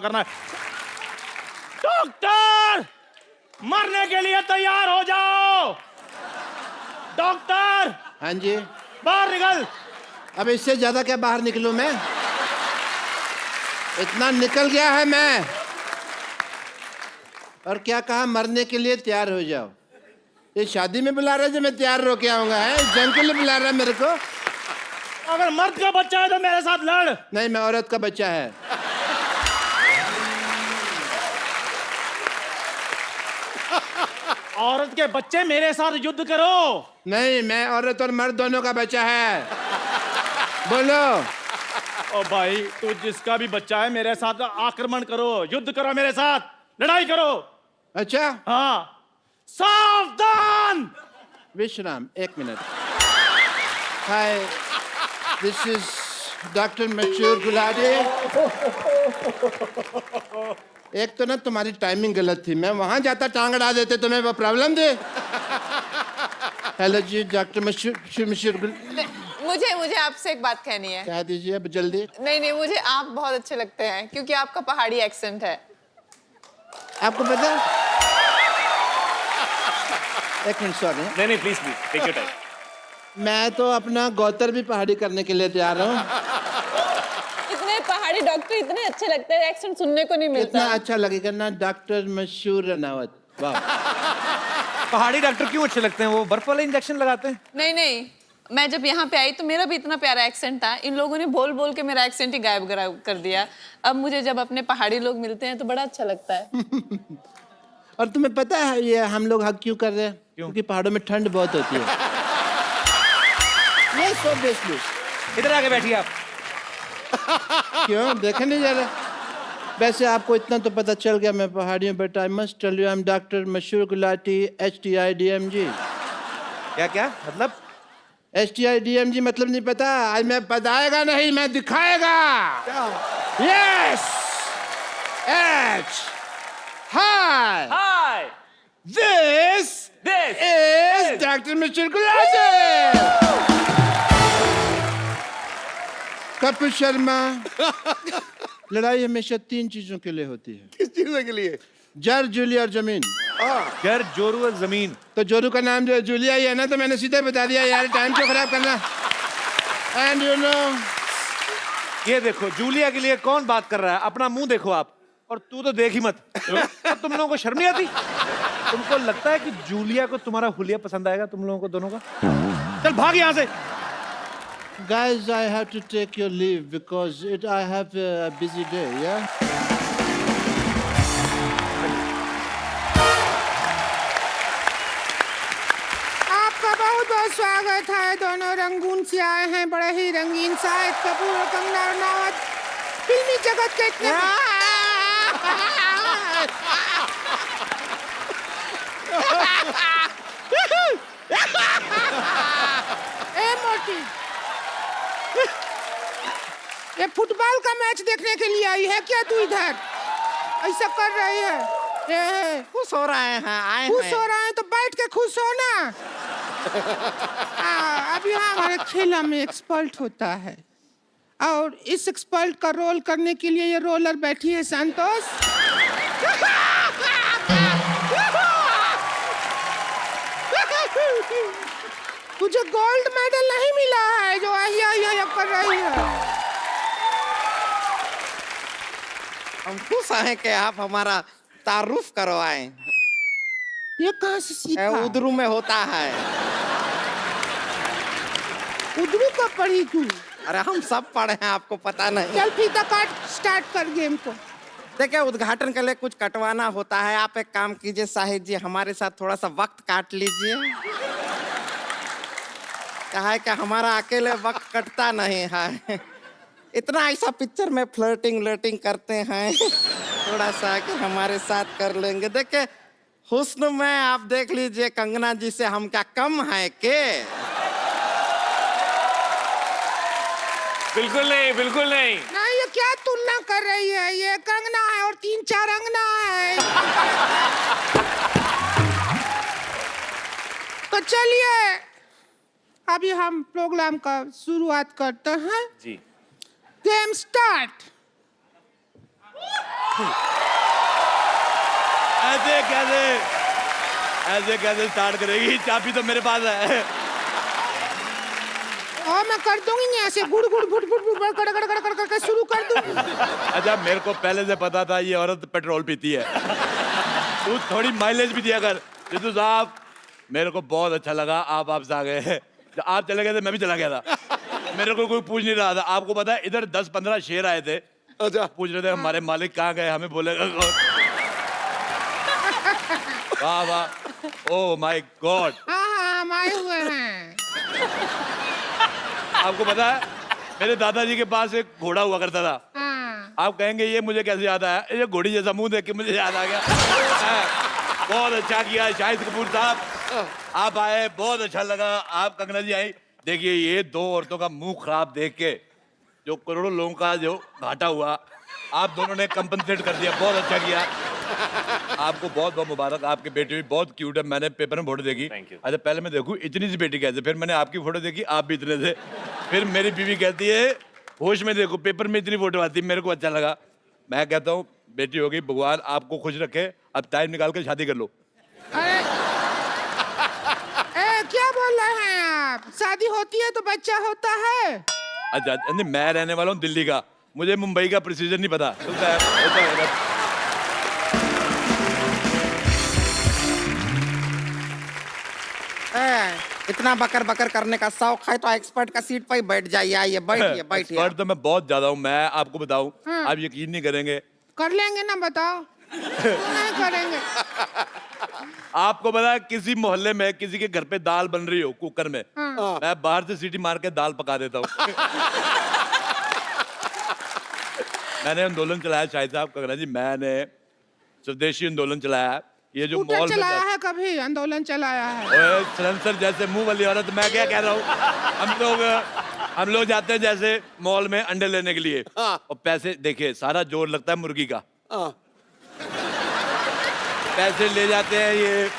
करना है। डॉक्टर, मरने के लिए तैयार हो जाओ। डॉक्टर, हाँ जी। बाहर निकल। अब इससे ज्यादा क्या बाहर निकलूं मैं? इतना निकल गया है मैं। और क्या कहा? मरने के लिए तैयार हो जाओ। ये शादी में बुला रहे जो मैं तैयार होके आऊंगा? है जंग के लिए बुला रहा है मेरे को? अगर मर्द का बच्चा है तो मेरे साथ लड़। नहीं, मैं औरत का बच्चा है। औरत के बच्चे मेरे साथ युद्ध करो। नहीं, मैं औरत और मर्द दोनों का बच्चा है। बोलो। ओ भाई, तू जिसका भी बच्चा है मेरे साथ आक्रमण करो, युद्ध करो, मेरे साथ लड़ाई करो। अच्छा, हाँ, सावधान। विश्राम, 1 minute. Hi, this is doctor Mashhoor Gulati. एक तो ना तुम्हारी टाइमिंग गलत थी, मैं वहां जाता टांग अड़ा देते, तुम्हें वो प्रॉब्लम थी। हेलो जी, डॉक्टर मशहूर मुझे आपसे एक बात कहनी है। कह दीजिए अब जल्दी। नहीं, मुझे आप बहुत अच्छे लगते हैं क्योंकि आपका पहाड़ी एक्सेंट है। आपको पता है? 1 मिनट, सॉरी। नहीं, प्लीज टेक योर टाइम। मैं तो अपना गौतर भी पहाड़ी करने के लिए तैयार हूँ। इतने पहाड़ी डॉक्टर इतने अच्छे लगते हैं, एक्सेंट सुनने को नहीं मिलता। इतना अच्छा लगेगा ना, डॉक्टर मशहूर रनावत। वाह। पहाड़ी डॉक्टर क्यों अच्छे लगते हैं? वो बर्फ वाले इंजेक्शन लगाते हैं। नहीं, मैं जब यहाँ पे आई तो मेरा भी इतना प्यारा एक्सेंट था, इन लोगों ने बोल बोल के मेरा एक्सेंट ही गायब कर दिया। अब मुझे जब अपने पहाड़ी लोग मिलते हैं तो बड़ा अच्छा लगता है। और तुम्हें पता है ये हम लोग हक क्यों कर रहे हैं? क्योंकि पहाड़ों में ठंड बहुत होती है। Yes, obviously. इधर आके बैठिए आप। क्यों देखे नहीं जा रहे? वैसे आपको इतना तो पता चल गया मैं पहाड़ी हूँ, but I must tell you I am doctor Mashhoor Gulati HTIDMG। क्या मतलब? HTIDMG मतलब नहीं पता? आज मैं बताएगा नहीं, मैं दिखाएगा। Yes, H hi hi, this this is doctor Mashhoor Gulati. Kapil Sharma. लड़ाई हमेशा 3 चीजों के लिए होती है। किस चीज के लिए? जर, जूलिया और जमीन। घर, जोरू और जमीन। तो जोरू का नाम जो है जूलिया ही है ना, तो मैंने सीधे बता दिया यार, टाइम क्यों खराब करना। एंड यू नो, ये देखो, जूलिया के लिए कौन बात कर रहा है? अपना मुंह देखो आप। और तू तो देख ही मत। तो तुम लोगों को शर्म नहीं आती? तुमको लगता है कि जूलिया को तुम्हारा हुलिया पसंद आएगा? तुम लोगों को दोनों का? चल भाग यहाँ से। guys, I have to take your leave because I have a busy day, yeah? आपका बहुत बहुत स्वागत है। दोनों रंगून से आए हैं, बड़े ही रंगीन। शाहिद कपूर और कंगना रनावत फिल्मी जगत के इतने ए मोटी, ये फुटबॉल का मैच देखने के लिए आई है क्या तू इधर? ऐसा कर रही है? खुश हो रहे हैं, आए खुश हैं। हो रहे हैं तो बैठ के खुश हो ना। अब यहाँ हमारे खेला में एक्सपर्ट होता है, और इस एक्सपर्ट का रोल करने के लिए ये रोलर बैठी है संतोष। तुझे गोल्ड मेडल नहीं मिला है जो अहिया कर रही है। हम खुश हैं कि आप हमारा तारुफ करवाएं। ये कहाँ से सीखा? उधरू में होता है। उधरू का पढ़ी तू? अरे हम सब पढ़े हैं, आपको पता नहीं। चल फीता काट, स्टार्ट कर गेम को। देखिए, उद्घाटन के लिए कुछ कटवाना होता है। आप एक काम कीजिए शाहिद जी, हमारे साथ थोड़ा सा वक्त काट लीजिए। क्या है कि हमारा अकेले वक्त कटता नहीं है। इतना ऐसा पिक्चर में फ्लर्टिंग करते हैं, थोड़ा सा कि हमारे साथ कर लेंगे। देखिए, हुस्न में आप देख लीजिए कंगना जी से हम क्या कम है के? बिल्कुल नहीं, बिल्कुल नहीं। नहीं, ये क्या तुलना कर रही है? ये कंगना है और 3-4 अंगना है। तो चलिए अभी हम प्रोग्राम का शुरुआत करते हैं। जी। Game start. ऐसे कैसे स्टार्ट करेगी? चाबी तो मेरे पास है। और मैं कर दूंगी यहाँ से गुड़ गुड़ फुट फुट फुट कड़ कड़ कड़ कड़ शुरू कर दूंगी। अच्छा, मेरे को पहले से पता था ये औरत पेट्रोल पीती है। तू थोड़ी माइलेज भी दिया कर। जितू साहब, मेरे को बहुत अच्छा लगा आप आपसे आ गए। जब आप चले गए थे मैं भी चला गया था। मेरे को कोई पूछ नहीं रहा था। आपको पता है इधर 10-15 शेर आए थे। अच्छा, पूछ रहे थे हमारे मालिक कहाँ गए, हमें बोलेगा कौन? वाह वाह, ओह माय गॉड। हाँ हम आए हुए हैं। आपको पता है मेरे दादाजी के पास एक घोड़ा हुआ करता था। हाँ। आप कहेंगे ये मुझे कैसे याद आया? ये घोड़ी जैसा मुंह देख के मुझे याद आ गया। बहुत अच्छा किया शाहिद कपूर साहब, आप आए, बहुत अच्छा लगा। आप कंगना जी आई। देखिए ये दो औरतों का मुंह खराब देख के जो करोड़ों लोगों का जो घाटा हुआ, आप दोनों ने कंपनसेट कर दिया। बहुत अच्छा किया। आपको बहुत बहुत मुबारक। आपकी बेटी भी बहुत क्यूट है। मैंने पेपर में फोटो देखी। अच्छा, पहले मैं देखूं इतनी सी बेटी कैसे, फिर मैंने आपकी फोटो देखी, आप भी इतने थे। फिर मेरी बीवी कहती है होश में देखो, पेपर में इतनी फोटो आती है। मेरे को अच्छा लगा। मैं कहता हूँ बेटी हो गई, भगवान आपको खुश रखे। अब टाइम निकाल के शादी कर लो। अरे क्या बोल रहे हैं आप? शादी होती है तो बच्चा होता है। अच्छा नहीं, मैं रहने वाला हूँ दिल्ली का, मुझे मुंबई का प्रोसीजर नहीं पता। होता है। इतना बकर बकर करने का शौक है तो एक्सपर्ट का सीट पर ही बैठ जाइए। आइए बैठिए बैठिए। एक्सपर्ट तो मैं बहुत ज्यादा हूँ। मैं आपको बताऊँ, आप यकीन नहीं करेंगे। कर लेंगे ना, बताओ। क्यों नहीं करेंगे? आपको पता है किसी मोहल्ले में किसी के घर पे दाल बन रही हो कुकर में, मैं बाहर से सीटी मार के दाल पका देता हूँ। मैंने आंदोलन चलाया शाहिद साहब, कंगना जी, मैंने स्वदेशी आंदोलन चलाया। ये जो स्कूटर मॉल में चलाया है, कभी आंदोलन चलाया है? ओए सलेंसर जैसे मुंह वाली औरत, मैं क्या कह रहा हूँ। हम लोग जाते हैं जैसे मॉल में अंडे लेने के लिए, और पैसे देखिए सारा जोर लगता है मुर्गी का। पैसे ले जाते हैं ये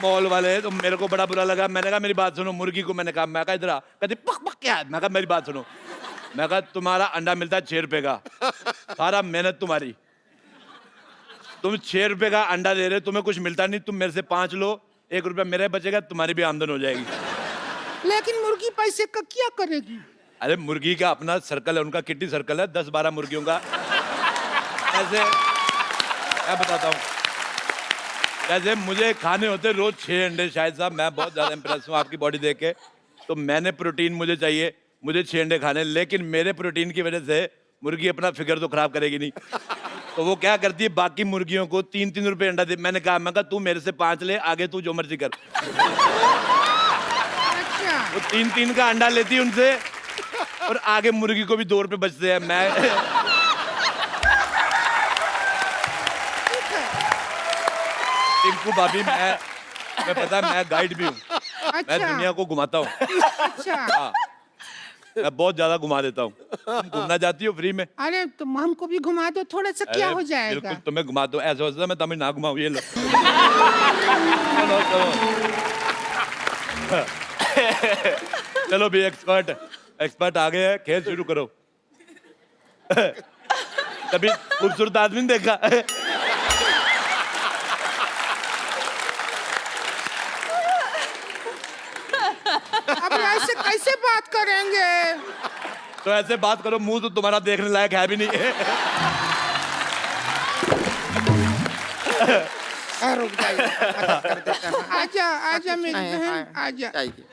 मॉल वाले, तो मेरे को बड़ा बुरा लगा। मैंने कहा मेरी बात सुनो, मुर्गी को मैंने कहा, मैं कहा इधर आ। कहते पक पक क्या है? मैं कहा मेरी बात सुनो। मैं कहा तुम्हारा अंडा मिलता है 6 रुपए का, सारा मेहनत तुम्हारी, तुम 6 रुपए का अंडा दे रहे हो, तुम्हें कुछ मिलता नहीं। तुम मेरे से 5 लो, 1 रुपया मेरा बचेगा, तुम्हारी भी आमदन हो जाएगी। लेकिन मुर्गी पैसे का क्या करेगी? अरे मुर्गी का अपना सर्कल है, उनका किट्टी सर्कल है, 10-12 मुर्गियों का। ऐसे मैं बताता हूँ, जैसे मुझे खाने होते रोज 6 अंडे। शायद साहब मैं बहुत ज्यादा इंप्रेस हूँ आपकी बॉडी देख के, तो मैंने प्रोटीन मुझे चाहिए, मुझे 6 अंडे खाने। लेकिन मेरे प्रोटीन की वजह से मुर्गी अपना फिगर तो खराब करेगी नहीं, तो वो क्या करती है बाकी मुर्गियों को 3-3 रुपए अंडा दे। मैं कहा तू मेरे से 5 ले, आगे तू जो मर्जी कर। अच्छा। वो 3-3 का अंडा लेती है उनसे, और आगे मुर्गी को भी 2 रुपए बचते हैं। मैं टिंकू भाभी, मैं पता है मैं गाइड भी हूँ। मैं दुनिया को घुमाता हूँ। अच्छा। हाँ, मैं बहुत ज्यादा घुमा देता हूँ। तुम घूमना चाहती हो फ्री में? अरे तुम हमको भी घुमा दो थोड़ा सा, क्या हो जाएगा? बिल्कुल तुम्हें घुमा दो। ऐसा होता है मैं तुम्हें ना घुमाऊँ, ये लो। चलो भी एक्सपर्ट आ गए हैं, खेल शुरू करो। कभी खूबसूरत आदमी ने देखा? अब ऐसे कैसे बात करेंगे? तो ऐसे बात करो, मुंह तो तुम्हारा देखने लायक है भी नहीं। रुक जाइए, मदद कर देते हैं। आजा आजा मेरी बहन, आजा। जाइए।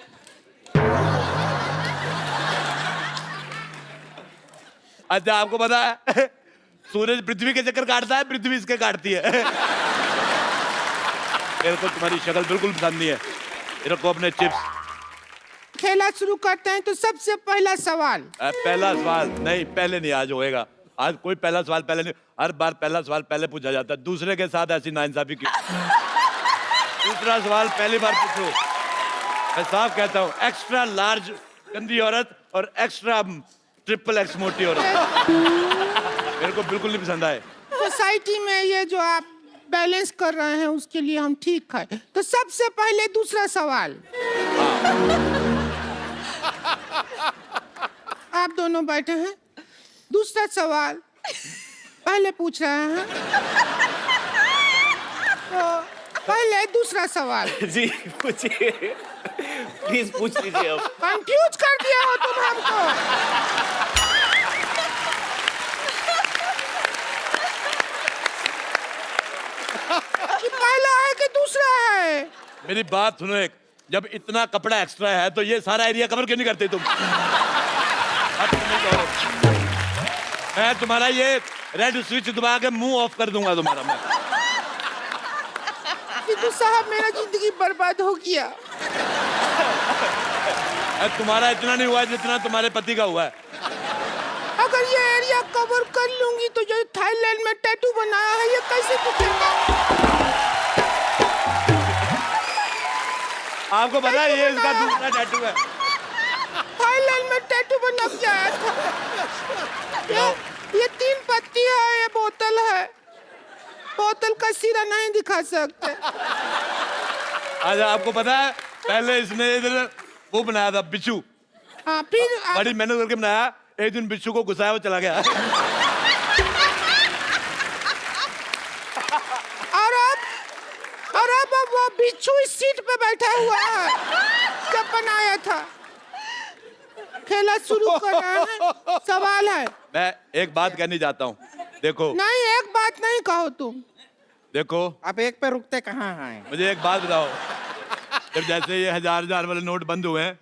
अच्छा आपको पता है सूरज पृथ्वी के चक्कर काटता है, पृथ्वी इसके काटती है। मेरे को तुम्हारी शक्ल बिल्कुल पसंद नहीं है। ये रखो अपने चिप्स। खेला शुरू करते हैं तो सबसे पहला सवाल। पहला सवाल नहीं, पहले नहीं, आज होएगा। आज कोई पहला सवाल पहले नहीं, हर बार पहला सवाल पहले पूछा जाता है। दूसरे के साथ ऐसी नाइंसाफी क्यों? दूसरा सवाल पहली बार पूछो। मैं साफ कहता हूँ, एक्स्ट्रा लार्ज गंदी औरत और एक्स्ट्रा XXX मोटी औरत मेरे को बिल्कुल नहीं पसंद आए। सोसाइटी में ये जो आप बैलेंस कर रहे हैं उसके लिए हम ठीक है। तो सबसे पहले दूसरा सवाल। आप दोनों बैठे हैं। दूसरा सवाल, पहले पूछ रहे हैं तो पहले दूसरा सवाल। जी पूछिए, प्लीज पूछ लीजिए अब। कंफ्यूज कर दिया हो तुम हमको। कि पहला है कि दूसरा है? मेरी बात सुनो एक, जब इतना कपड़ा एक्स्ट्रा है तो ये सारा एरिया कवर क्यों नहीं करते तुम? अब तुम नहीं कहो। मैं तुम्हारा ये रेड स्विच दबा के मुंह ऑफ कर दूंगा तुम्हारा मैं। सिद्धू साहब मेरा जिंदगी बर्बाद हो गया। तुम्हारा इतना नहीं हुआ है जितना तुम्हारे पति का हुआ है। अगर ये एरिया कवर कर लूंगी तो जो थाईलैंड में टैटू बनाया है ये कैसे दिखेगा? आपको पता है ये इसका दूसरा टैटू है। थाईलैंड में टैटू बना के आया था। ये 3 पत्ती है, ये बोतल है। बोतल का सिरा नहीं दिखा सकते। अच्छा आपको पता है पहले इसने इधर वो बनाया था बिच्छू, हाँ फिर बड़ी मेहनत करके बनाया, एक दिन बिच्छू को घुसाया वो चला गया। और अब वो बिच्छू इस सीट पे बैठा हुआ है जब बनाया था। खेला शुरू कर रहे हैं। सवाल है। मैं एक बात कहनी चाहता हूँ, देखो नहीं एक बात नहीं कहो तुम। देखो आप एक पे रुकते कहाँ हैं? मुझे एक बात बताओ, जब जैसे ये 1000 वाले नोट बंद हुए हैं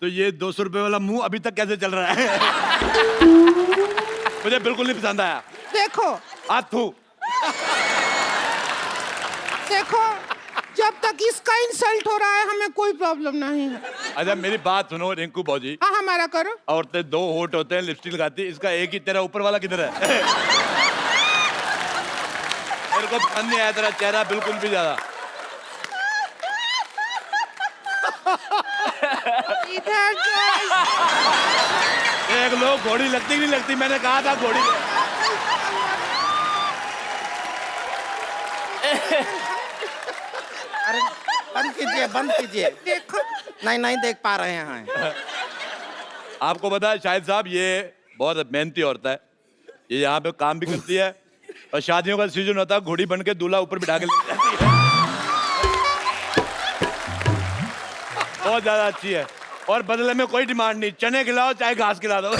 तो ये 200 रुपए वाला मुंह अभी तक कैसे चल रहा है? मुझे बिल्कुल नहीं पसंद आया। देखो आथू देखो जब तक इसका इंसल्ट हो रहा है हमें कोई प्रॉब्लम नहीं है। अच्छा मेरी बात सुनो रिंकू बौजी, हाँ हमारा करो। औरतें 2 होठ होते हैं, लिपस्टिक लगाती है, इसका एक ही, तेरा ऊपर वाला किधर है? मेरे को पसंद नहीं आया तेरा चेहरा बिल्कुल भी ज्यादा। इधर एक लोग घोड़ी लगती कि नहीं लगती, मैंने कहा था घोड़ी। अरे बंद कीजिए, बंद कीजिए। देखो नहीं देख पा रहे हैं। आपको पता है शाहिद साहब ये बहुत मेहनती औरत है, ये यहाँ पे काम भी करती है और शादियों का सीजन होता है घोड़ी बन के दूल्हा ऊपर बिठा के ले जाती है। बहुत ज्यादा अच्छी है और बदले में कोई डिमांड नहीं, चने खिलाओ चाहे घास खिला दो।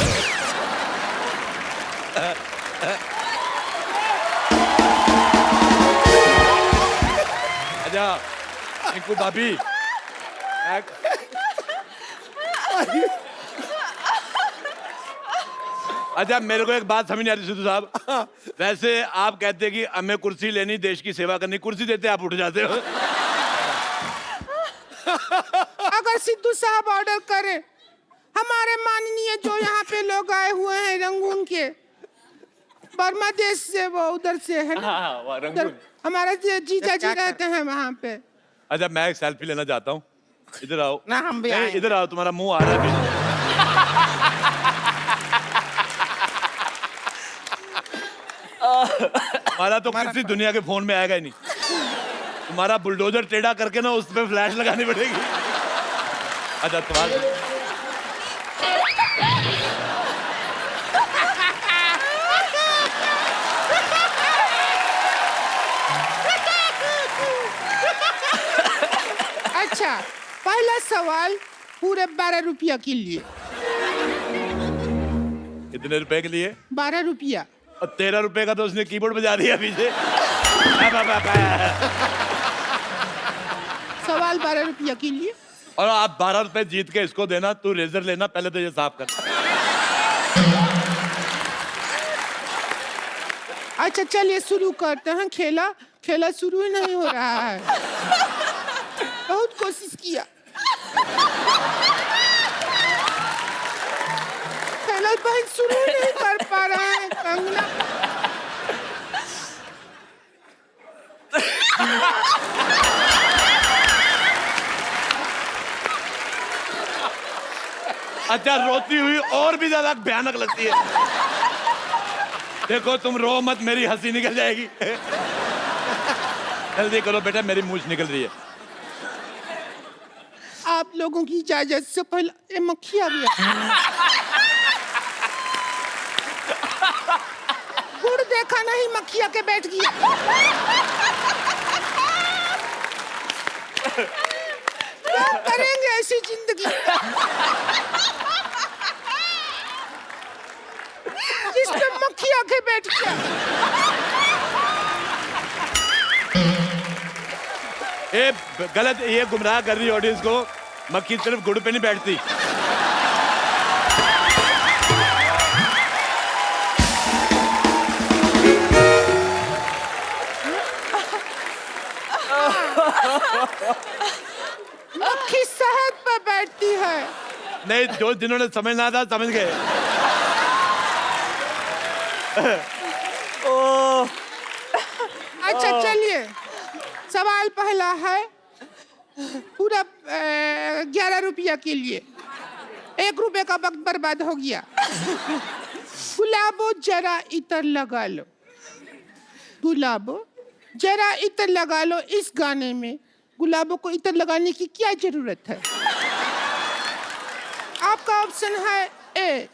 अच्छा रिंकू भाभी अच्छा मेरे को एक बात समझ नहीं आती सिद्धू साहब, वैसे आप कहते हैं कि हमें कुर्सी लेनी, देश की सेवा करनी, कुर्सी देते आप उठ जाते हो। अगर सिद्धू साहब ऑर्डर करें, हमारे माननीय जो यहाँ पे लोग आए हुए हैं रंगून के, बर्मा देश से, वो उधर से है ना, उधर हमारा जीजा जी रहते हैं वहाँ पे। अच्छा मैं एक सेल्फी लेना चाहता हूँ, इधर आओ। ना हम भी नहीं, आए। इधर आओ, तुम्हारा मुंह आ रहा है पीछे। हमारा तो किसी दुनिया के फोन में आएगा ही नहीं, तुम्हारा बुलडोजर टेढ़ा करके ना उस पे फ्लैश लगानी पड़ेगी। अच्छा तुम्हारा अच्छा पहला सवाल पूरे 12 रुपया के लिए। कितने रुपए के लिए? 12 रुपया। और 13 रुपए का तो उसने कीबोर्ड बजा दिया पीछे। सवाल 12 रुपया के लिए। और आप 12 रुपए जीत के इसको देना, तू रेजर लेना, पहले तो ये साफ कर। अच्छा चलिए शुरू करते हैं। खेला शुरू ही नहीं हो रहा है। बहुत कोशिश किया, खेला बहन शुरू ही नहीं कर पा रहा है। कंगना अच्छा रोती हुई और भी ज्यादा भयानक लगती है। देखो तुम रो मत, मेरी हंसी निकल जाएगी। जल्दी करो बेटा, मेरी मूंछ निकल रही है। आप लोगों की इजाजत से पहले ये मक्खी आ गया। गुड़ देखा नहीं, मक्खिया के बैठ गया। क्या करेंगे ऐसी जिंदगी, जिसपे मक्खिया के बैठ गया। ये गलत, ये गुमराह कर रही है ऑडियंस को। मक्खी सिर्फ गुड़ पे नहीं बैठती। मक्खी शहद पे बैठती है। नहीं, जो जिन्होंने समझना था समझ गए। अच्छा चलिए, सवाल पहला है पूरा 11 रुपया के लिए। 1 रुपए का वक्त बर्बाद हो गया। गुलाबो जरा इतर लगा लो, गुलाबो जरा इतर लगा लो। इस गाने में गुलाबों को इतर लगाने की क्या जरूरत है? आपका ऑप्शन है ए,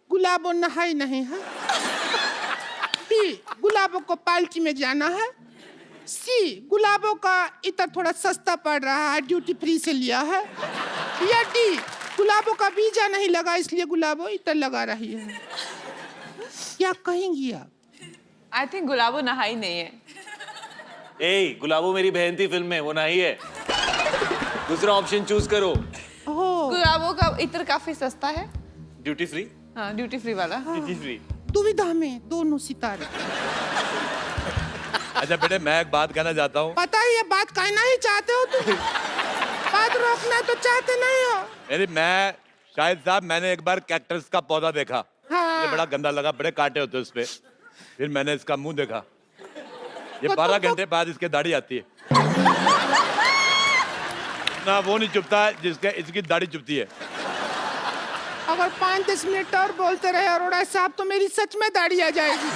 गुलाबो नहाई नहीं है। बी, गुलाबों को पार्टी में जाना है। सी, गुलाबों का इतर थोड़ा सस्ता पड़ रहा है, ड्यूटी फ्री से लिया है। या डी, गुलाबों का वीजा नहीं लगा इसलिए गुलाबों इतर लगा रही है। क्या कहेंगी आप? आई थिंक गुलाबो नहाई नहीं है। ए, गुलाबो मेरी बहन थी फिल्म में, वो नहीं है। दूसरा ऑप्शन चूज करो। ओह, गुलाबो का इत्र काफी सस्ता है। Duty free. हाँ, ड्यूटी फ्री वाला। Duty free. दुविधा में दोनों सितारे। अच्छा बेटे, मैं एक बात कहना चाहता हूँ। पता है ये बात कहना ही चाहते हो तुम, बात रोकना तो चाहते नहीं हो। मैं शाहिद साहब, मैंने एक बार कैक्टस का पौधा देखा। हाँ। ये बड़ा गंदा लगा, बड़े कांटे होते उस पे। फिर मैंने इसका मुंह देखा। ये तो 12 घंटे बाद इसके दाढ़ी आती है ना, वो नहीं चुभता जिसके इसकी दाढ़ी चुभती है। अगर 5-10 मिनट और बोलते रहे अरोड़ा साहब तो मेरी सच में दाढ़ी आ जाएगी।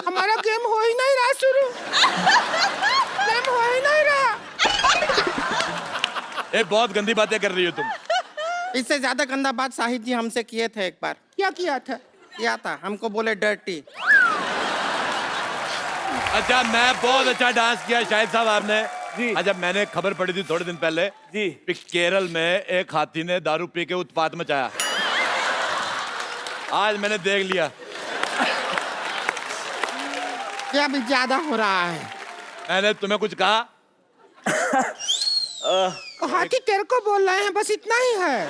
हमारा गेम हो ही नहीं रहा शुरू, गेम हो ही नहीं रहा। ये बहुत गंदी बातें कर रही हो तुम। इससे ज्यादा गंदा बात शाहिद जी हमसे किए थे एक बार। क्या किया था? किया था, हमको बोले डर्टी। अच्छा, मैं बहुत अच्छा डांस किया शाहिद साहब आपने। जी। अच्छा, मैंने खबर पड़ी थी थोड़े दिन पहले जी। कि केरल में एक हाथी ने दारू पी के उत्पात मचाया। आज मैंने देख लिया। क्या भी ज्यादा हो रहा है? मैंने तुम्हें कुछ कहा? हाथी तेरे को बोल रहे हैं, बस इतना ही है,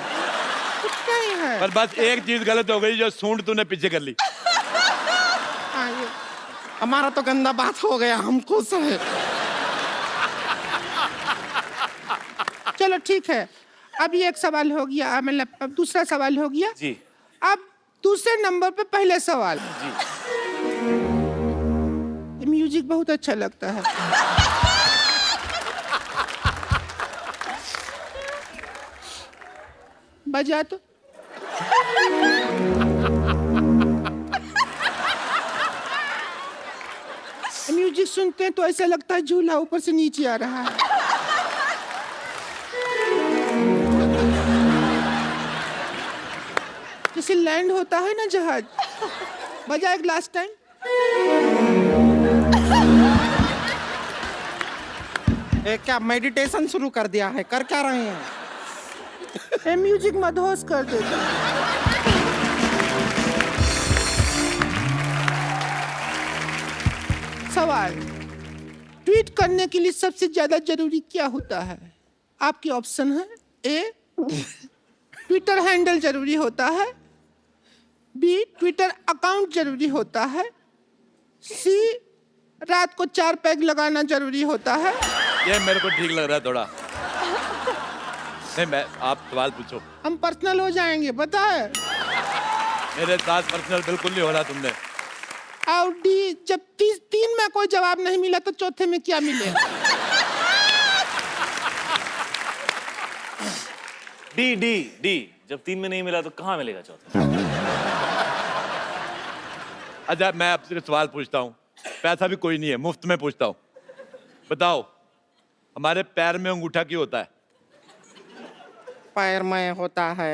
इतना ही है। पर बस एक चीज गलत हो गई, जो सूंड तूने पीछे कर ली। हाँ, ये हमारा तो गंदा बात हो गया, हम खुश हैं। चलो ठीक है, अब ये एक सवाल हो गया, मतलब अब दूसरा सवाल हो गया। जी। अब दूसरे नंबर पे पहले सवाल। ये म्यूजिक बहुत अच्छा लगता है। बजा तो। म्यूजिक सुनते हैं तो ऐसा लगता है झूला ऊपर से नीचे आ रहा है। जैसे लैंड होता है ना जहाज। बजा एक लास्ट टाइम। क्या मेडिटेशन शुरू कर दिया है? कर क्या रहे हैं? ये म्यूजिक मदहोश कर देता है। सवाल, ट्वीट करने के लिए सबसे ज्यादा जरूरी क्या होता है? आपके ऑप्शन है ए, ट्विटर हैंडल जरूरी होता है। बी, ट्विटर अकाउंट जरूरी होता है। सी, रात को 4 पैग लगाना जरूरी होता है। ये मेरे को ठीक लग रहा है थोड़ा। नहीं, मैं, आप सवाल पूछो। हम पर्सनल हो जाएंगे, पता है। मेरे साथ पर्सनल बिल्कुल नहीं हो रहा तुमने। और डी, जब 3 में कोई जवाब नहीं मिला तो चौथे में क्या मिलेगा? डी डी डी, जब 3 में नहीं मिला तो कहाँ मिलेगा चौथा? अच्छा, मैं आपसे सवाल पूछता हूँ, पैसा भी कोई नहीं है, मुफ्त में पूछता हूँ। बताओ, हमारे पैर में अंगूठा क्यों होता है? पैर में होता है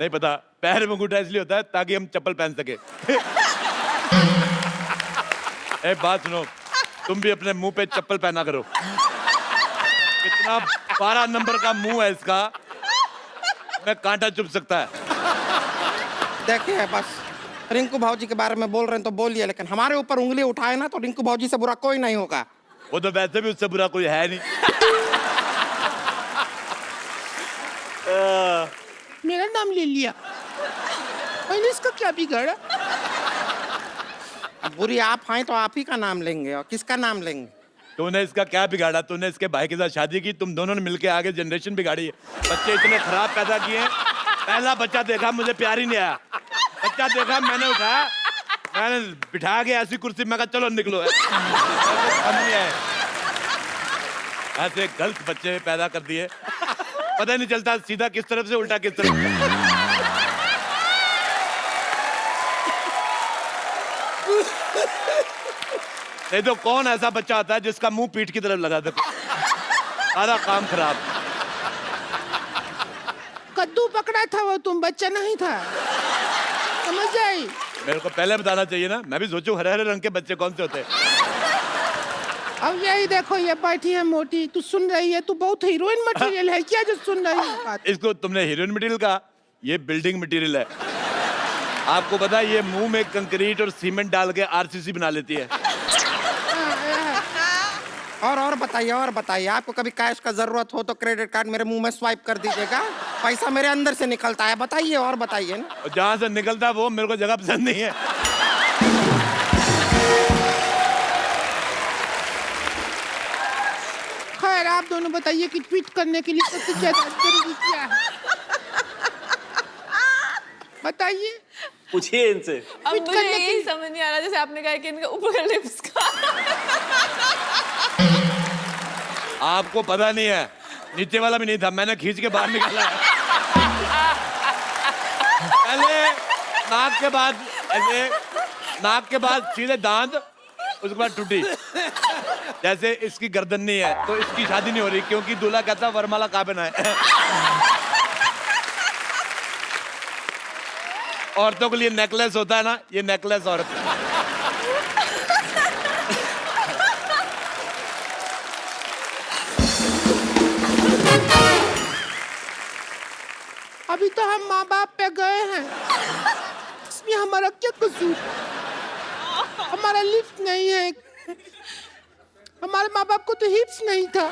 नहीं पता, पैर में अंगूठा इसलिए होता है ताकि हम चप्पल पहन सके। एक बात सुनो, तुम भी अपने मुंह पे चप्पल पहना करो। कितना 12 नंबर का मुंह है इसका, मैं कांटा चुभ सकता है। देखिए बस रिंकू भाजी के बारे में बोल रहे हैं तो बोलिए, लेकिन हमारे ऊपर उंगली उठाए ना तो रिंकू भाजी से बुरा कोई नहीं होगा। वो तो वैसे भी उससे बुरा कोई है नहीं। मेरा नाम ले लिया, मैंने इसका क्या बिगाड़ा? अब बुरी आप हैं तो आप ही का नाम लेंगे, और किसका नाम लेंगे? तूने इसका क्या बिगाड़ा? तूने इसके भाई के साथ शादी की, तुम दोनों ने मिलके आगे जनरेशन बिगाड़ी है। बच्चे इतने खराब पैदा किए हैं। पहला बच्चा देखा मुझे प्यार ही नहीं आया, बच्चा देखा मैंने उठाया, मैंने बिठा के ऐसी कुर्सी, मैं कहा चलो निकलो। ऐसे गलत बच्चे पैदा कर दिए, पता ही नहीं चलता सीधा किस तरफ से उल्टा किस तरफ। नहीं तो कौन ऐसा बच्चा आता है जिसका मुंह पीठ की तरफ लगा दे? सारा काम खराब। कद्दू पकड़ा था वो, तुम बच्चा नहीं था, समझ आई? मेरे को पहले बताना चाहिए ना, मैं भी सोचूं हरे हरे रंग के बच्चे कौन से होते हैं। अब यही देखो, ये बैठी है मोटी, तू सुन रही है? तू बहुत हीरोइन मटेरियल है क्या जो सुन रही है बात? इसको तुमने हीरोइन मटेरियल कहा, ये बिल्डिंग मटेरियल है। आपको पता है ये मुंह में कंक्रीट और सीमेंट डाल के आरसीसी बना लेती है। और बताइए आपको कभी कैश का जरूरत हो तो क्रेडिट कार्ड मेरे मुंह में स्वाइप कर दीजिएगा, पैसा मेरे अंदर से निकलता है। बताइए और बताइए ना। और जहां से निकलता है वो मेरे को जगह पसंद नहीं है। खैर आप दोनों बताइए कि ट्वीट करने के लिए सबसे ज्यादा जरूरी क्या है? बताइए। पूछिए इनसे। अब ट्वीट मुझे करने के यही समझ नहीं आ रहा, जैसे आपने कहा कि इनका ऊपर का लिप्स का। आपको पता नहीं है, नीचे वाला भी नहीं था, मैंने खींच के बाहर निकाला है। पहले नाक के बाद ऐसे, नाक के बाद सीधे दांत, उसके बाद टूटी। जैसे इसकी गर्दन नहीं है तो इसकी शादी नहीं हो रही, क्योंकि दूल्हा कहता वरमाला कहाँ पहना है। औरतों के लिए नेकलेस होता है ना, ये नेकलेस औरत। अभी तो हम माँ बाप पे गए हैं, इसमें हमारा क्या कसूर? हमारा लिफ्ट नहीं है, हमारे माँ बाप को तो हिप्स नहीं था।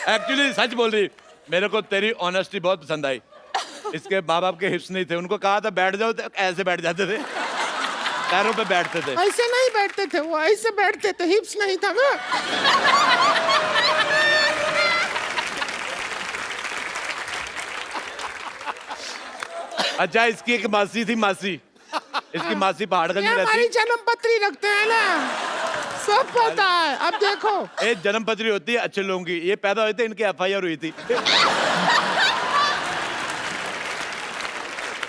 एक्चुअली सच बोल रही, मेरे को तेरी ऑनेस्टी बहुत पसंद आई। इसके माँ बाप के हिप्स नहीं थे, उनको कहा था बैठ जाओ तो ऐसे बैठ जाते थे, पैरों पे बैठते थे। ऐसे नहीं बैठते थे, वो ऐसे बैठते थे, हिप्स नहीं था ना। अच्छा, इसकी एक मासी थी, मासी, इसकी मासी पहाड़गंज ये में हमारी रहती। जन्म पत्री रखते हैं ना, सब पता है। अब देखो, एक जन्म पत्री होती है अच्छे लोगों की, ये पैदा हुए थे, इनकी FIR हुई थी।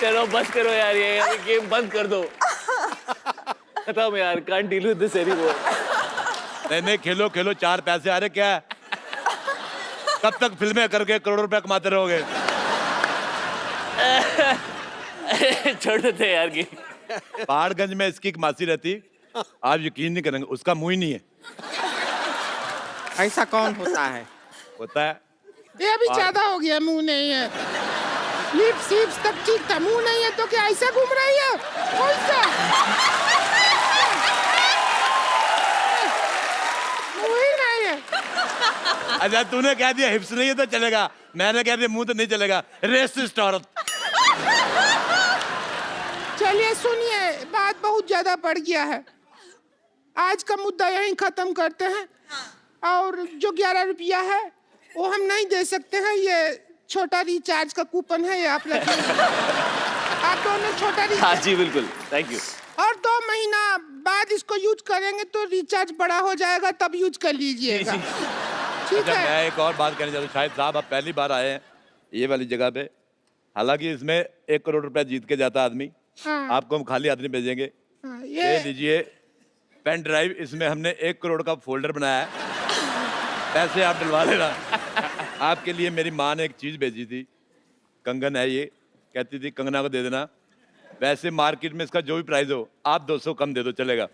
चलो बस करो यार, ये गेम बंद कर दो। खत्म यार, can't deal with this anymore. नहीं खेलो खेलो, 4 पैसे आ रहे, क्या है? कब तक फिल्में करके करोड़ों रुपया कमाते रहोगे? छोड़ देते यार गेम। पहाड़गंज में इसकी एक मासी रहती, आप यकीन नहीं करेंगे, उसका मुंह ही नहीं है। ऐसा कौन होता है? होता है। ये अभी ज्यादा हो गया, मुंह नहीं है, लिप्स हिप्स तक ठीक था, मुंह नहीं है तो क्या ऐसा घूम रही है? कौन सा मुंह ही नहीं है? अच्छा, तूने कह दिया हिप्स नहीं है तो चलेगा, मैंने कह दिया मुंह तो नहीं चलेगा। रेसिस्ट औरत। चलिए सुनिए, बात बहुत ज्यादा बढ़ गया है, आज का मुद्दा यहीं खत्म करते हैं। और जो 11 रुपया है वो हम नहीं दे सकते हैं, ये छोटा रिचार्ज का कूपन है, ये आप रखिए। आप दोनों छोटा हाँ रिचार्ज, जी बिल्कुल, थैंक यू। और 2 महीना बाद इसको यूज करेंगे तो रिचार्ज बड़ा हो जाएगा, तब यूज कर लीजिएगा, ठीक अच्छा, है? मैं एक और बात कहना चाहता हूँ। शायद साहब आप पहली बार आए हैं ये वाली जगह पे, हालांकि इसमें 1 करोड़ रुपया जीत के जाता आदमी, हाँ। आपको हम खाली आदमी भेजेंगे। हाँ, ये लीजिए पेन ड्राइव, इसमें हमने 1 करोड़ का फोल्डर बनाया है, पैसे आप डलवा लेना। आपके लिए मेरी माँ ने एक चीज भेजी थी, कंगन है ये, कहती थी कंगना को दे देना, वैसे मार्केट में इसका जो भी प्राइस हो आप 200 कम दे दो चलेगा।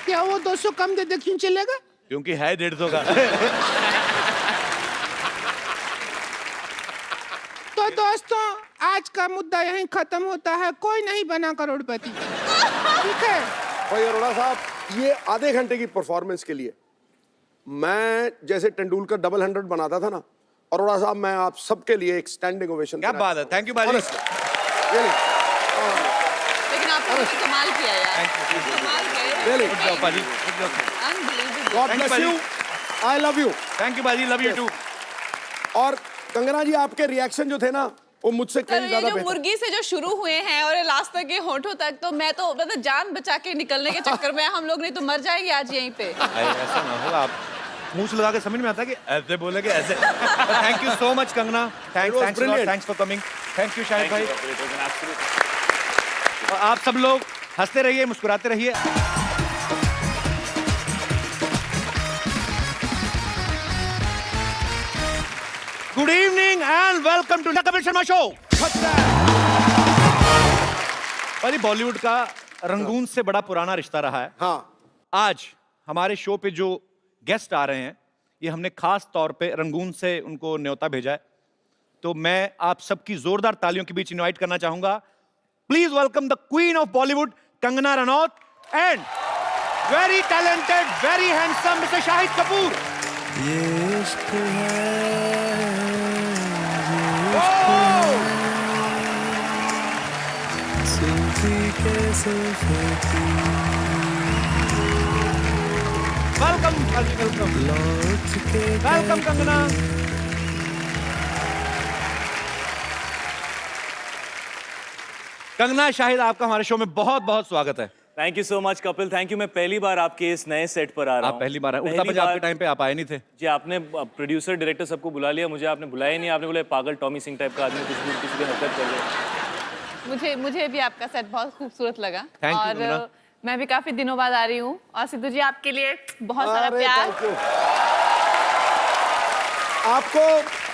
क्या वो 200 कम दे दे क्यों चलेगा? क्योंकि है 150 का। तो दोस्तों आज का मुद्दा यहीं खत्म होता है, कोई नहीं बना करोड़पति। ठीक है, भाई अरोड़ा साहब, ये आधे घंटे की परफॉर्मेंस के लिए मैं जैसे तेंदुलकर डबल 100 बनाता था ना, अरोड़ा साहब मैं आप सबके लिए एक स्टैंडिंग ओवेशन। क्या बात है, थैंक यू बाजी। लेकिन आपने तो कमाल किया यार, कमाल किया। गुड जॉब बाजी, good job. Unbelievable. God Thank you, bless you, बाजी। I love you. Thank you बाजी, लव यू टू। और कंगना जी आपके रिएक्शन जो थे ना वो मुझसे सर कहीं ये ज्यादा जो बेहतर। मुर्गी से जो शुरू हुए हैं और ये लास्ट तक के होठों तक, तो मैं तो मतलब जान बचा के निकलने के चक्कर में हम लोग नहीं तो मर जाएंगे आज यहीं पे। ऐसा ना हो, आप मुंह लगा के समझ में आता है कि ऐसे बोले कि ऐसे। Thank you so much Kangana, was brilliant. Thanks for coming. Thank you Shahid भाई। और आप सब लोग हंसते रहिए, मुस्कुराते रहिए। Good evening and welcome to Kapil Sharma show. भाई बॉलीवुड का रंगून से बड़ा पुराना रिश्ता रहा है। हाँ, आज हमारे शो पे जो गेस्ट आ रहे हैं, ये हमने खास तौर पे रंगून से उनको न्योता भेजा है, तो मैं आप सबकी जोरदार तालियों के बीच इनवाइट करना चाहूंगा। Please welcome the queen of Bollywood Kangana Ranaut and very talented, very handsome mister Shahid Kapoor. Welcome welcome welcome Kangana. Kangana, Shahid, आपका हमारे शो में बहुत बहुत स्वागत है। Thank you so much Kapil, thank you. मैं पहली बार आपके इस नए सेट पर आ रहा आप हूँ। पहली बार आए, उड़ता पहली पंजाब के बार- टाइम पे आप आए नहीं थे। जी, आपने प्रोड्यूसर डायरेक्टर सबको बुला लिया, मुझे आपने बुलाया ही नहीं। आपने बोला पागल टॉमी सिंह टाइप का आदमी कुछ भी किसी की हरकत कर ले। मुझे भी आपका सेट बहुत खूबसूरत लगा। Thank you, और कंगना। मैं भी काफी दिनों बाद आ रही हूँ, और सिद्धू जी आपके लिए बहुत सारा अरे प्यार। thank you। आपको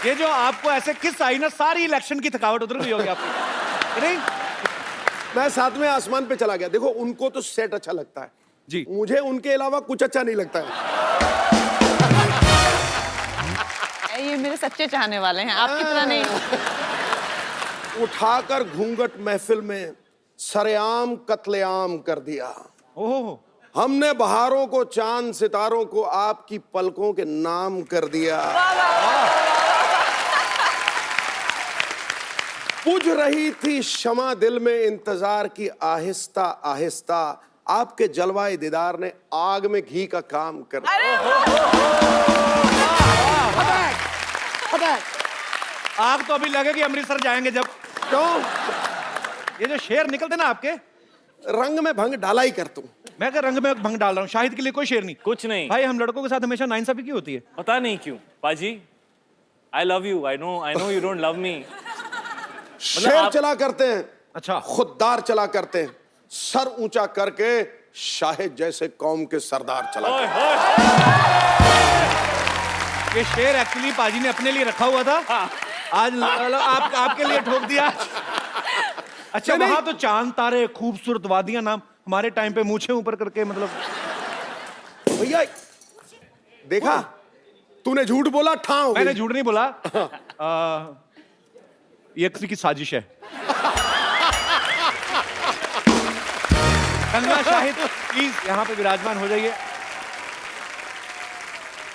ये जो आपको ऐसे किस आई ना, सारी इलेक्शन की थकावट उतर गई होगी आपकी, नहीं? मैं साथ में आसमान पे चला गया। देखो उनको तो सेट अच्छा लगता है जी। मुझे उनके अलावा कुछ अच्छा नहीं लगता है। ये मेरे सच्चे चाहने वाले हैं, आपकी तरह नहीं। उठाकर घूंघट महफिल में सरेआम कत्लेआम कर दिया। ओहो, हमने बहारों को, चांद सितारों को आपकी पलकों के नाम कर दिया। बुझ रही थी शमा दिल में इंतजार की आहिस्ता आहिस्ता, आपके जलवाए दीदार ने आग में घी का काम कर आग तो अभी लगेगी अमृतसर जाएंगे जब। क्यों ये जो शेर निकलते ना आपके, रंग में भंग डाला ही कर तू। मैं क्या रंग में भंग डाल रहा हूँ? शाहिद के लिए कोई शेर नहीं। कुछ नहीं। भाई हम लड़कों के साथ हमेशा नाइंसाफी क्यों होती है? पता नहीं क्यों पाजी। आई love you, I know you don't love me. शेर आप- चला करते हैं, अच्छा, खुददार चला करते हैं, सर ऊंचा करके शाहिद जैसे कौम के सरदार चला करते हैं। ये शेर एक्चुअली पाजी ने अपने लिए रखा हुआ था। आज आपके लिए ठोक दिया। अच्छा, नहीं, वहां तो चांद तारे, खूबसूरत वादियां, नाम हमारे टाइम पे मूछे ऊपर करके, मतलब भैया देखा तूने झूठ बोला, ठाव मैंने झूठ नहीं बोला। ये किसी की साजिश है। कंगना, शाहिद प्लीज यहाँ पे विराजमान हो जाइए।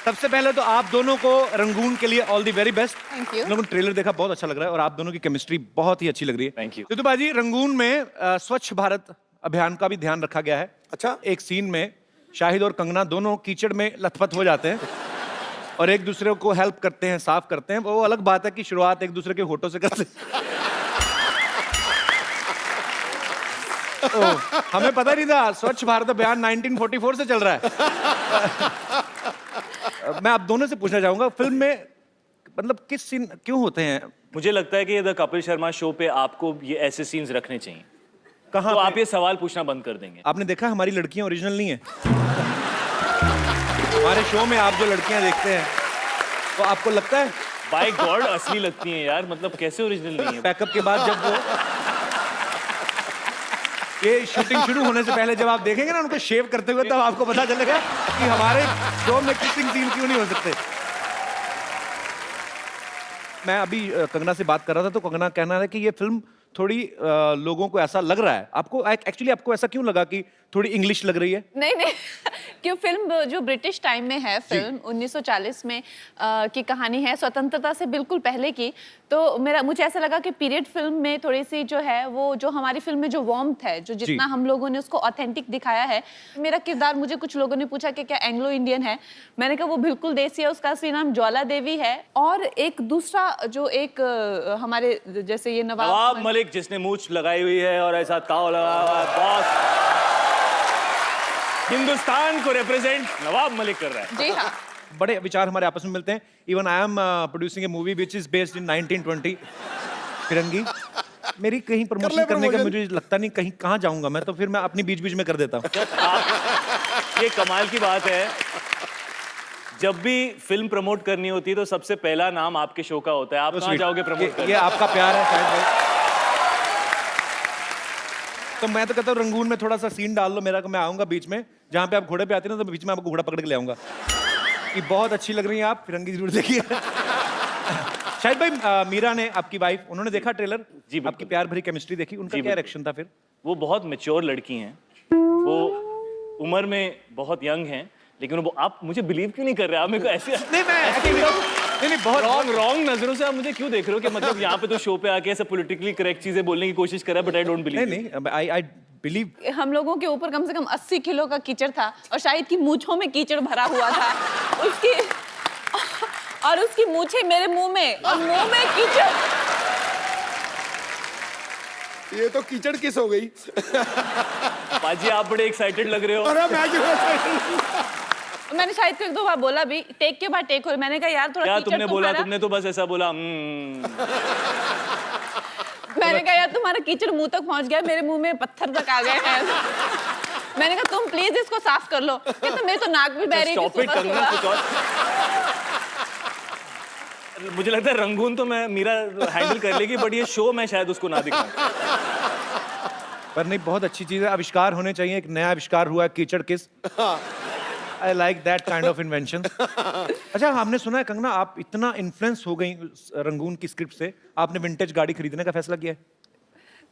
सबसे पहले तो आप दोनों को रंगून के लिए all the very best. Thank you. लोगों ने ट्रेलर देखा, बहुत अच्छा लग रहा है और आप दोनों की केमिस्ट्री बहुत ही अच्छी लग रही है। Thank you. सिद्धू बाजी, रंगून में स्वच्छ भारत अभियान का भी ध्यान रखा गया है। अच्छा। एक सीन में शाहिद और कंगना दोनों कीचड़ में लथपथ हो जाते हैं और एक दूसरे को हेल्प करते हैं, साफ करते हैं। वो अलग बात है कि शुरुआत एक दूसरे के होठों से करते हैं। हमें पता नहीं था स्वच्छ भारत अभियान 1944 से चल रहा है। मैं आप दोनों से पूछना चाहूंगा, फिल्म में मतलब किस सीन क्यों होते हैं? मुझे लगता है कि द कपिल शर्मा शो पे आपको ये ऐसे सीन्स रखने चाहिए। कहाँ तो पे? आप ये सवाल पूछना बंद कर देंगे। आपने देखा हमारी लड़कियां ओरिजिनल नहीं है। हमारे शो में आप जो लड़कियां देखते हैं तो आपको लगता है बाय गॉड असली लगती हैं यार, मतलब कैसे ओरिजिनल नहीं है? पैकअप के बाद जब वो ये शूटिंग शुरू होने से पहले जब आप देखेंगे ना उनको शेव करते हुए, तब आपको पता चलेगा कि हमारे शो में किसिंग सीन क्यों नहीं हो सकते। मैं अभी कंगना से बात कर रहा था तो कंगना कहना है कि ये फिल्म थोड़ी लोगों को ऐसा लग रहा है, आपको एक्चुअली आपको ऐसा क्यों लगा कि थोड़ी इंग्लिश लग रही है? नहीं नहीं क्यों, फिल्म जो ब्रिटिश टाइम में है, फिल्म 1940 में की कहानी है, स्वतंत्रता से बिल्कुल पहले की। तो मुझे ऐसा लगा कि पीरियड फिल्म में थोड़ी सी जो है वो जो हमारी फिल्म में जो वार्मथ है, जो जितना हम लोगों ने उसको ऑथेंटिक दिखाया है। मेरा किरदार, मुझे कुछ लोगों ने पूछा कि क्या एंग्लो इंडियन है, मैंने कहा वो बिल्कुल देसी है, उसका असली नाम ज्वाला देवी है। और एक दूसरा जो एक हमारे जैसे ये नवाब मलिक जिसने मूंछ लगाई हुई है और ऐसा ताव लगा हुआ है, बॉस हिंदुस्तान को रिप्रेजेंट नवाब मलिक कर रहा है। जी हाँ, बड़े विचार हमारे आपस में मिलते हैं। Even I am producing A movie which is based in 1920 फिरंगी। मेरी कहीं प्रमोशन करने का मुझे लगता नहीं, कहीं कहाँ जाऊंगा मैं, तो फिर मैं अपनी बीच बीच में कर देता हूँ। ये कमाल की बात है, जब भी फिल्म प्रमोट करनी होती है तो सबसे पहला नाम आपके शो का होता है। आप कहाँ जाओगे प्रमोट करने? ये आपका प्यार है शायद भाई। तो मैं तो कहता हूँ रंगून में थोड़ा सा सीन डाल लो मेरा, मैं आऊंगा बीच में, जहाँ पे आप घोड़े पे आते हैं ना, तो बीच में आपको घोड़ा पकड़ के ले आऊंगा। कि बहुत अच्छी लग रही है आप, फिरंगी जरूर देखिए। शायद भाई मीरा ने, आपकी वाइफ, उन्होंने देखा ट्रेलर जी, आपकी प्यार भरी केमिस्ट्री देखी, उनका क्या रिएक्शन था फिर? वो बहुत मैच्योर लड़की हैं, वो उम्र में बहुत यंग हैं, लेकिन वो आप मुझे बिलीव क्यों नहीं कर रहे? आप मेरे को ऐसे नहीं, मैं नहीं बहुत रॉन्ग नजरों से आप मुझे क्यों देख रहे हो कि मतलब यहाँ पे तो शो पे आके ऐसे पॉलिटिकली करेक्ट चीजें बोलने की कोशिश कर रहा है, बट आई डोंट बिलीव। नहीं, आई बिलीव। हम लोगों के ऊपर कम से कम 80 किलो का कीचड़ था और शाहिद की मूंछों में कीचड़ भरा हुआ था, उसकी मूंछें मेरे मुंह में और मुंह में कीचड़। ये तो कीचड़ किस हो गई। बाजी आप बड़े एक्साइटेड लग रहे हो। अरे मैं क्यों मैंने शाहिद को एक दो बार बोला भी, टेक के बाद टेक हो, मैंने कहा यार थोड़ा क्या कीचड़ तुमने बोला? तुम्हारा, तुमने तो बस ऐसा बोला मैंने कहा यार तुम्हारा कीचड़ मुंह तक पहुंच गया, मेरे मुंह में पत्थर तक आ गए हैं। मैंने कहा तुम प्लीज इसको साफ कर लो, कहते मेरे तो नाक भी बह रही थी स्टॉप इट सुबह करना कुछ सुबह। और मुझे लगता है रंगून तो मैं मीरा हैंडल कर लेगी, बट ये शो मैं शायद उसको ना दिखाऊं। पर नहीं, बहुत अच्छी चीज है, आविष्कार होने चाहिए। एक नया आविष्कार हुआ है कीचड़ किस। I like that kind of invention. अच्छा, हमने सुना है कंगना आप इतना इन्फ्लुएंस हो गई रंगून की स्क्रिप्ट से, आपने विंटेज गाड़ी खरीदने का फैसला किया है?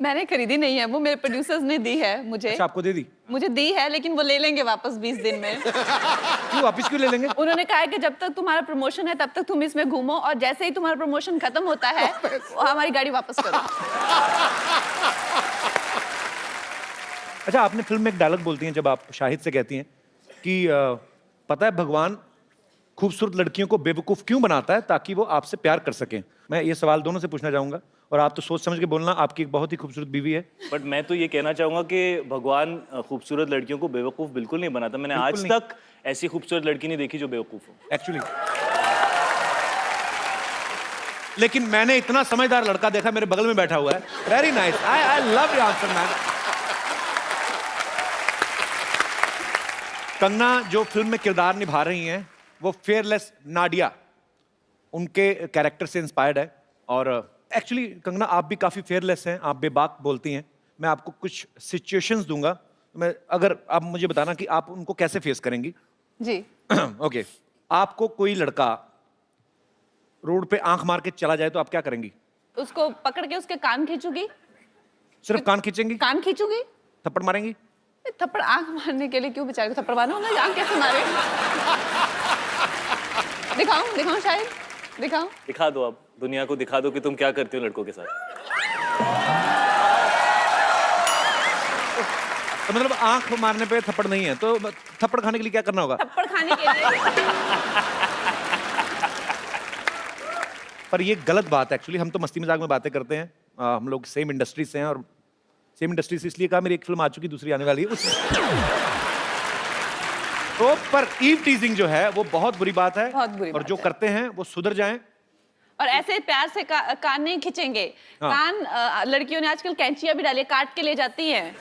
मैंने खरीदी नहीं है, वो मेरे प्रोड्यूसर्स ने दी है मुझे। अच्छा, आपको दे दी? मुझे दी है, लेकिन वो ले लेंगे वापस 20 दिन में। क्यों वापस क्यों ले लेंगे? उन्होंने कहा है कि जब तक तुम्हारा प्रमोशन है तब तक तुम इसमें घूमो, और जैसे ही तुम्हारा प्रमोशन खत्म होता है हमारी गाड़ी वापस करो। अच्छा, आपने फिल्म में एक डायलॉग बोलती हैं जब आप शाहिद से कहती हैं कि पता है भगवान खूबसूरत लड़कियों को बेवकूफ क्यों बनाता है? ताकि वो आपसे प्यार कर सकें। मैं ये सवाल दोनों से पूछना चाहूंगा, और आप तो सोच समझ के बोलना, आपकी एक बहुत ही खूबसूरत बीवी है। बट मैं तो ये कहना चाहूंगा कि भगवान खूबसूरत लड़कियों को बेवकूफ बिल्कुल नहीं बनाता। मैंने आज तक ऐसी खूबसूरत लड़की नहीं देखी जो बेवकूफ हो एक्चुअली। लेकिन मैंने इतना समझदार लड़का देखा, मेरे बगल में बैठा हुआ है। Very nice, I love your answer man. Kangana जो फिल्म में किरदार निभा रही हैं वो फेयरलेस नाडिया, उनके कैरेक्टर से इंस्पायर्ड है। और एक्चुअली कंगना आप भी काफ़ी फेयरलेस हैं, आप बेबाक बोलती हैं। मैं आपको कुछ सिचुएशंस दूंगा, मैं अगर आप मुझे बताना कि आप उनको कैसे फेस करेंगी। जी। ओके, आपको कोई लड़का रोड पे आंख मार के चला जाए तो आप क्या करेंगी? उसको पकड़ के उसके कान खींचूंगी। सिर्फ कान खींचेंगी? कान खींचूंगी। थप्पड़ मारेंगी? थप्पड़ आंख मारने के लिए क्यों बेचारे को थप्पड़ मारूंगा? आंख कैसे मारे? दिखाऊं शायद, दिखाऊं? दिखा दो, आप दुनिया को दिखा दो कि तुम क्या करती हो लड़कों के साथ। तो मतलब आंख मारने पे थप्पड़ नहीं है, तो थप्पड़ खाने के लिए क्या करना होगा? थप्पड़ खाने के लिए। पर ये गलत बात है एक्चुअली। हम तो मस्ती मजाक में बातें करते हैं, हम लोग सेम इंडस्ट्री से हैं, और सेम इंडस्ट्री से इसलिए कहा, मेरी एक फिल्म आ चुकी, दूसरी आने वाली है तो पर ईव टीजिंग जो है वो बहुत बुरी बात है। बहुत बुरी और बात जो है। करते हैं वो सुधर जाएं। और ऐसे प्यार से कान नहीं खींचेंगे। हाँ। कान लड़कियों ने आजकल कैंचियां भी डाली है, काट के ले जाती हैं।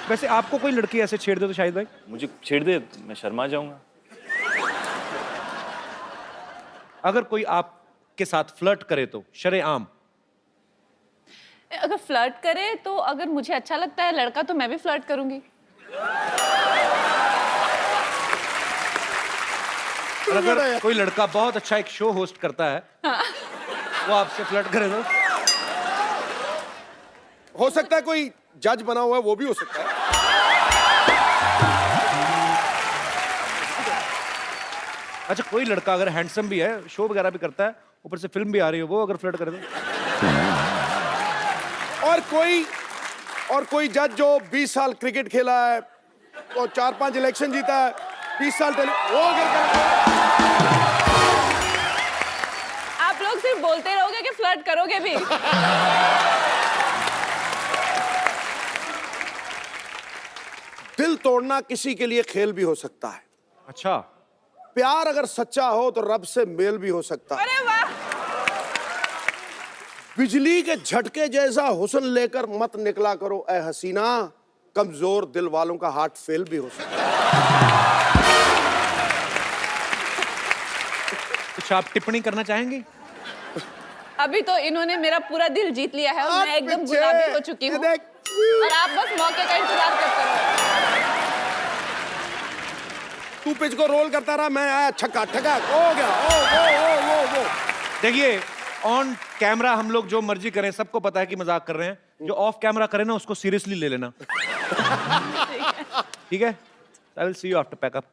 वैसे आपको कोई लड़की ऐसे छेड़ दे तो शाहिद भाई? मुझे छेड़ दे मैं शर्मा जाऊंगा। अगर कोई आपके साथ फ्लर्ट करे तो शरेआम? अगर फ्लर्ट करे तो अगर मुझे अच्छा लगता है लड़का तो मैं भी फ्लर्ट करूंगी। और अगर कोई लड़का बहुत अच्छा एक शो होस्ट करता है, वो आपसे फ्लर्ट करे तो? हो सकता है कोई जज बना हुआ है, वो भी हो सकता है। अच्छा, कोई लड़का अगर हैंडसम भी है, शो वगैरह भी करता है, ऊपर से फिल्म भी आ रही है, वो अगर फ्लर्ट करे तो? और कोई जज जो 20 साल क्रिकेट खेला है और 4-5 इलेक्शन जीता है, 20 साल वो अगर आप लोग सिर्फ बोलते रहोगे कि फ्लर्ट करोगे भी? दिल तोड़ना किसी के लिए खेल भी हो सकता है। अच्छा, प्यार अगर सच्चा हो तो रब से मेल भी हो सकता है। अरे वाह! बिजली के झटके जैसा हुस्न लेकर मत निकला करो ए हसीना, कमजोर दिल वालों का हार्ट फेल भी हो सकता है। कुछ आप टिप्पणी करना चाहेंगे? अभी तो इन्होंने मेरा पूरा दिल जीत लिया है और मैं एकदम पीछे, गुलाबी हो चुकी ये हूँ देख। और आप बस मौके का इंतजार करते रहो। तू पिच को रोल करता रहा, मैं आया छक्का ठका हो गया। ओ। देखिए, ऑन कैमरा हम लोग जो मर्जी करें, सबको पता है कि मजाक कर रहे हैं। जो ऑफ कैमरा करे ना, उसको सीरियसली ले लेना। ठीक है? I will see you after pack up.